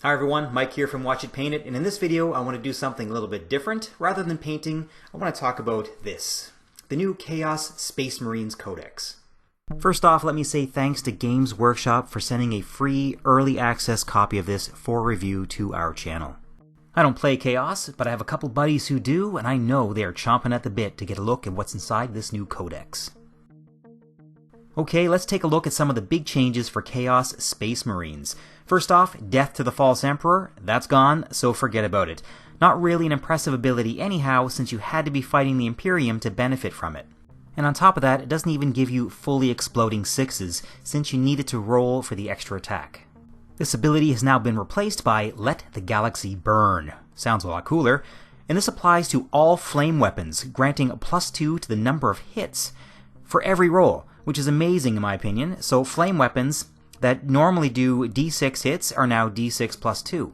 Hi everyone, Mike here from Watch It Paint It, and in this video I want to do something a little bit different. Rather than painting, I want to talk about this, the new Chaos Space Marines Codex. First off, let me say thanks to Games Workshop for sending a free early access copy of this for review to our channel. I don't play Chaos, but I have a couple buddies who do, and I know they are chomping at the bit to get a look at what's inside this new Codex. Okay, let's take a look at some of the big changes for Chaos Space Marines. First off, Death to the False Emperor. That's gone, so forget about it. Not really an impressive ability anyhow, since you had to be fighting the Imperium to benefit from it. And on top of that, it doesn't even give you fully exploding sixes, since you needed to roll for the extra attack. This ability has now been replaced by Let the Galaxy Burn. Sounds a lot cooler. And this applies to all flame weapons, granting a +2 to the number of hits for every roll, which is amazing in my opinion. So flame weapons that normally do d6 hits are now d6 +2.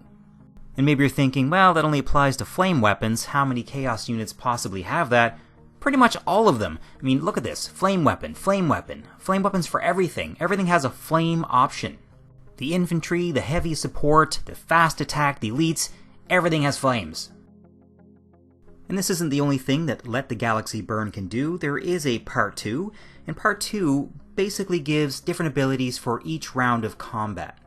And maybe you're thinking, well, that only applies to flame weapons. How many Chaos units possibly have that? Pretty much all of them. I mean, look at this. Flame weapon, flame weapon. Flame weapons for everything. Everything has a flame option. The infantry, the heavy support, the fast attack, the elites, everything has flames. And this isn't the only thing that Let the Galaxy Burn can do. There is a Part 2, and Part 2 basically gives different abilities for each round of combat.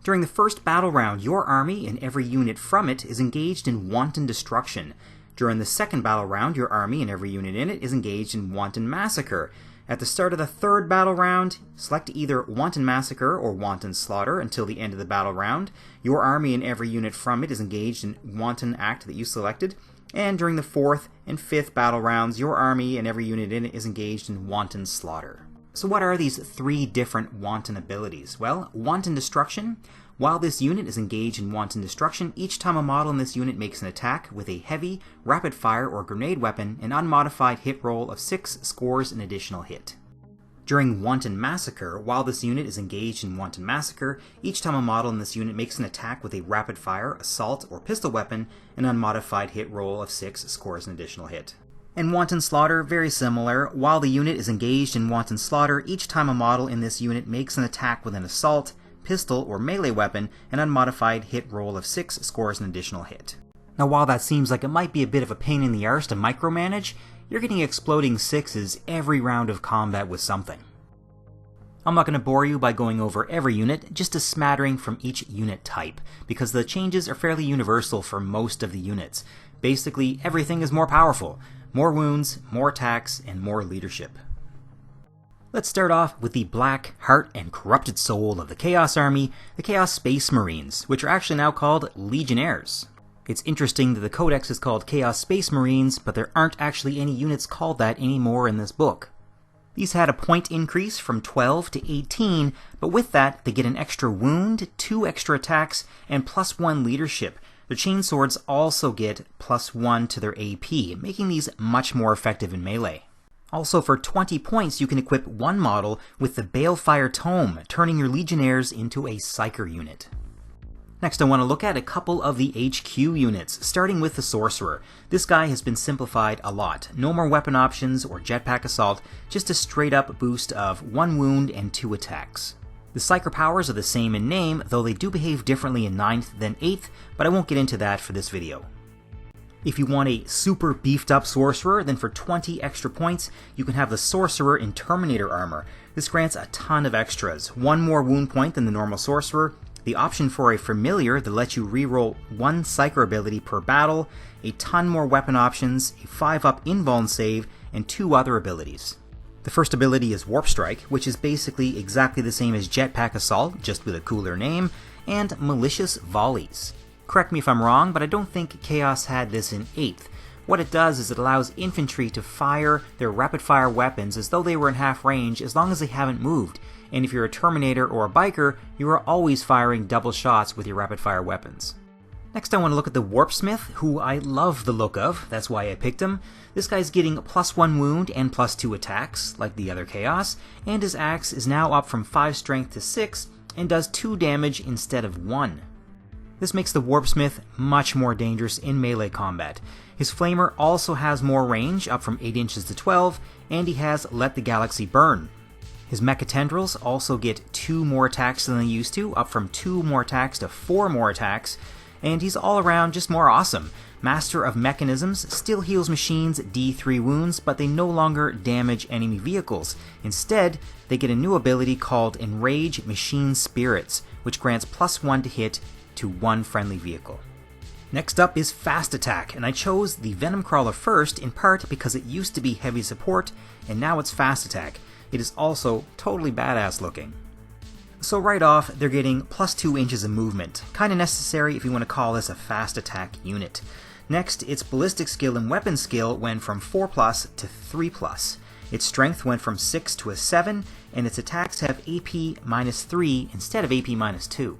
During the first battle round, your army and every unit from it is engaged in wanton destruction. During the second battle round, your army and every unit in it is engaged in wanton massacre. At the start of the third battle round, select either wanton massacre or wanton slaughter until the end of the battle round. Your army and every unit from it is engaged in wanton act that you selected. And during the fourth and fifth battle rounds, your army and every unit in it is engaged in wanton slaughter. So what are these three different wanton abilities? Well, wanton destruction. While this unit is engaged in wanton destruction, each time a model in this unit makes an attack with a heavy, rapid fire, or grenade weapon, an unmodified hit roll of 6 scores an additional hit. During wanton massacre, while this unit is engaged in wanton massacre, each time a model in this unit makes an attack with a rapid fire, assault, or pistol weapon, an unmodified hit roll of 6 scores an additional hit. And wanton slaughter, very similar. While the unit is engaged in wanton slaughter, each time a model in this unit makes an attack with an assault, pistol, or melee weapon, an unmodified hit roll of 6 scores an additional hit. Now while that seems like it might be a bit of a pain in the arse to micromanage, you're getting exploding sixes every round of combat with something. I'm not going to bore you by going over every unit, just a smattering from each unit type, because the changes are fairly universal for most of the units. Basically, everything is more powerful. More wounds, more attacks, and more leadership. Let's start off with the black heart and corrupted soul of the Chaos Army, the Chaos Space Marines, which are actually now called Legionnaires. It's interesting that the Codex is called Chaos Space Marines, but there aren't actually any units called that anymore in this book. These had a point increase from 12 to 18, but with that they get an extra wound, 2 extra attacks, and +1 leadership. Their chainswords also get +1 to their AP, making these much more effective in melee. Also, for 20 points, you can equip one model with the Balefire Tome, turning your Legionnaires into a Psyker unit. Next, I want to look at a couple of the HQ units, starting with the Sorcerer. This guy has been simplified a lot. No more weapon options or jetpack assault, just a straight-up boost of 1 wound and 2 attacks. The Psyker powers are the same in name, though they do behave differently in 9th than 8th, but I won't get into that for this video. If you want a super beefed up Sorcerer, then for 20 extra points, you can have the Sorcerer in Terminator armor. This grants a ton of extras, 1 more wound point than the normal Sorcerer, the option for a Familiar that lets you reroll 1 Psyker ability per battle, a ton more weapon options, a 5-up invuln save, and 2 other abilities. The first ability is Warp Strike, which is basically exactly the same as Jetpack Assault, just with a cooler name, and Malicious Volleys. Correct me if I'm wrong, but I don't think Chaos had this in 8th. What it does is it allows infantry to fire their rapid-fire weapons as though they were in half range as long as they haven't moved, and if you're a Terminator or a Biker, you are always firing double shots with your rapid-fire weapons. Next I want to look at the Warpsmith, who I love the look of, that's why I picked him. This guy's getting +1 wound and +2 attacks, like the other Chaos, and his axe is now up from 5 strength to 6, and does 2 damage instead of 1. This makes the Warpsmith much more dangerous in melee combat. His Flamer also has more range, up from 8 inches to 12, and he has Let the Galaxy Burn. His mecha tendrils also get 2 more attacks than they used to, up from 2 more attacks to 4 more attacks, and he's all around just more awesome. Master of Mechanisms still heals machines D3 wounds, but they no longer damage enemy vehicles. Instead, they get a new ability called Enrage Machine Spirits, which grants +1 to hit to 1 friendly vehicle. Next up is Fast Attack, and I chose the Venom Crawler first in part because it used to be heavy support, and now it's Fast Attack. It is also totally badass looking. So right off, they're getting +2 inches of movement, kinda necessary if you want to call this a fast attack unit. Next, its ballistic skill and weapon skill went from 4+ to 3+. Its strength went from 6 to a 7, and its attacks have AP -3 instead of AP -2.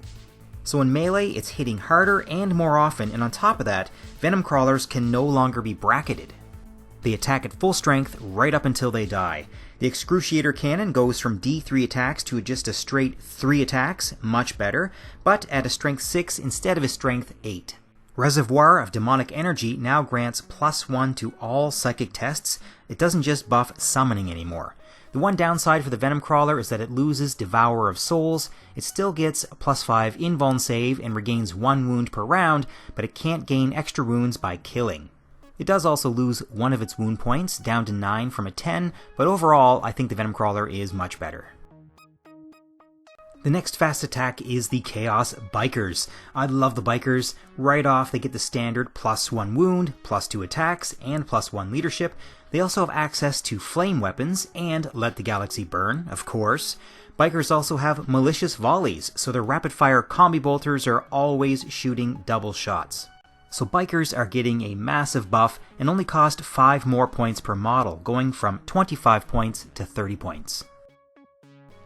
So in melee, it's hitting harder and more often, and on top of that, Venom Crawlers can no longer be bracketed. They attack at full strength right up until they die. The Excruciator Cannon goes from D3 attacks to just a straight 3 attacks, much better, but at a strength 6 instead of a strength 8. Reservoir of Demonic Energy now grants +1 to all psychic tests. It doesn't just buff summoning anymore. The one downside for the Venom Crawler is that it loses Devourer of Souls. It still gets a +5 invuln save and regains 1 wound per round, but it can't gain extra wounds by killing. It does also lose 1 of its wound points, down to 9 from a 10, but overall I think the Venom Crawler is much better. The next fast attack is the Chaos Bikers. I love the Bikers. Right off they get the standard +1 wound, +2 attacks, and +1 leadership. They also have access to flame weapons and Let the Galaxy Burn, of course. Bikers also have malicious volleys, so their rapid-fire combi bolters are always shooting double shots. So Bikers are getting a massive buff and only cost 5 more points per model, going from 25 points to 30 points.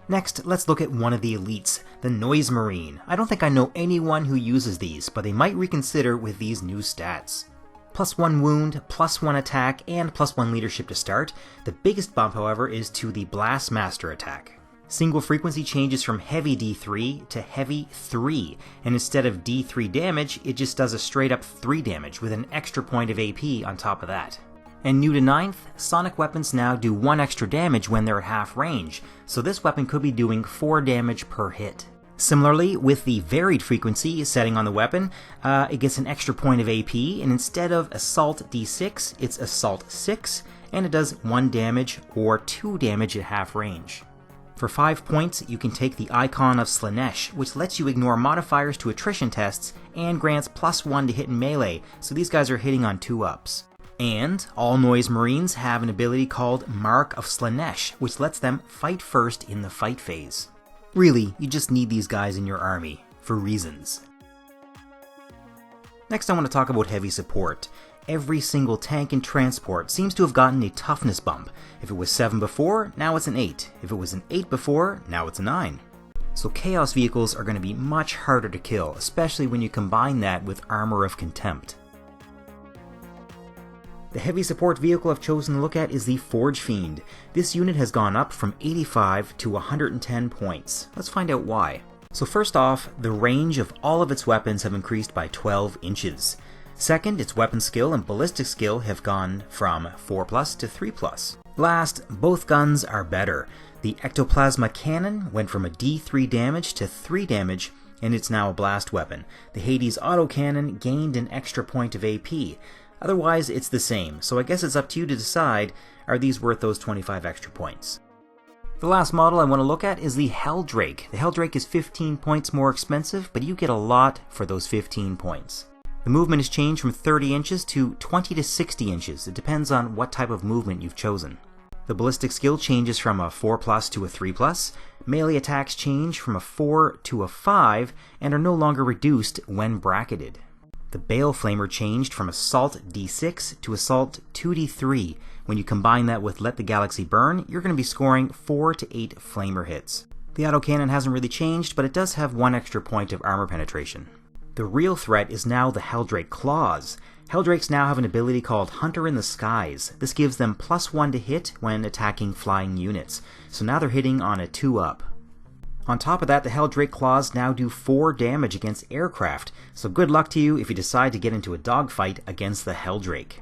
Next, let's look at one of the elites, the Noise Marine. I don't think I know anyone who uses these, but they might reconsider with these new stats. +1 wound, +1 attack, and +1 leadership to start. The biggest bump, however, is to the Blastmaster attack. Single frequency changes from heavy D3 to heavy 3, and instead of D3 damage, it just does a straight up 3 damage with an extra point of AP on top of that. And new to 9th, sonic weapons now do 1 extra damage when they're at half range, so this weapon could be doing 4 damage per hit. Similarly, with the varied frequency setting on the weapon, it gets an extra point of AP, and instead of Assault D6, it's Assault 6, and it does 1 damage or 2 damage at half range. For 5 points, you can take the Icon of Slaanesh, which lets you ignore modifiers to attrition tests and grants +1 to hit in melee, so these guys are hitting on 2-ups. And all Noise Marines have an ability called Mark of Slaanesh, which lets them fight first in the fight phase. Really, you just need these guys in your army, for reasons. Next I want to talk about heavy support. Every single tank and transport seems to have gotten a toughness bump. If it was 7 before, now it's an 8. If it was an 8 before, now it's a 9. So Chaos vehicles are going to be much harder to kill, especially when you combine that with Armor of Contempt. The heavy support vehicle I've chosen to look at is the Forge Fiend. This unit has gone up from 85 to 110 points. Let's find out why. So first off, the range of all of its weapons have increased by 12 inches. Second, its weapon skill and ballistic skill have gone from 4+ to 3+. Last, both guns are better. The Ectoplasma Cannon went from a D3 damage to 3 damage, and it's now a blast weapon. The Hades Autocannon gained an extra point of AP. Otherwise, it's the same, so I guess it's up to you to decide, are these worth those 25 extra points? The last model I want to look at is the Helldrake. The Helldrake is 15 points more expensive, but you get a lot for those 15 points. The movement has changed from 30 inches to 20 to 60 inches. It depends on what type of movement you've chosen. The ballistic skill changes from a 4+ to a 3+. Melee attacks change from a 4 to a 5 and are no longer reduced when bracketed. The Bale Flamer changed from Assault D6 to Assault 2D3. When you combine that with Let the Galaxy Burn, you're going to be scoring 4 to 8 Flamer hits. The autocannon hasn't really changed, but it does have 1 extra point of armor penetration. The real threat is now the Helldrake Claws. Helldrakes now have an ability called Hunter in the Skies. This gives them +1 to hit when attacking flying units, so now they're hitting on a 2-up. On top of that, the Helldrake Claws now do 4 damage against aircraft, so good luck to you if you decide to get into a dogfight against the Helldrake.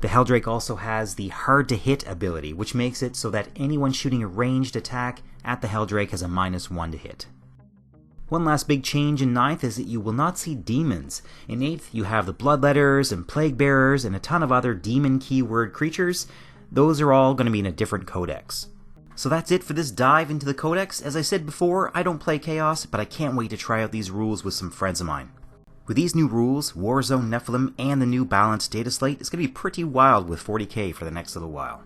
The Helldrake also has the hard to hit ability, which makes it so that anyone shooting a ranged attack at the Helldrake has a -1 to hit. One last big change in 9th is that you will not see demons. In 8th, you have the Bloodletters and Plague Bearers and a ton of other demon keyword creatures. Those are all going to be in a different codex. So that's it for this dive into the Codex. As I said before, I don't play Chaos, but I can't wait to try out these rules with some friends of mine. With these new rules, Warzone Nephilim, and the new balanced data slate, it's going to be pretty wild with 40k for the next little while.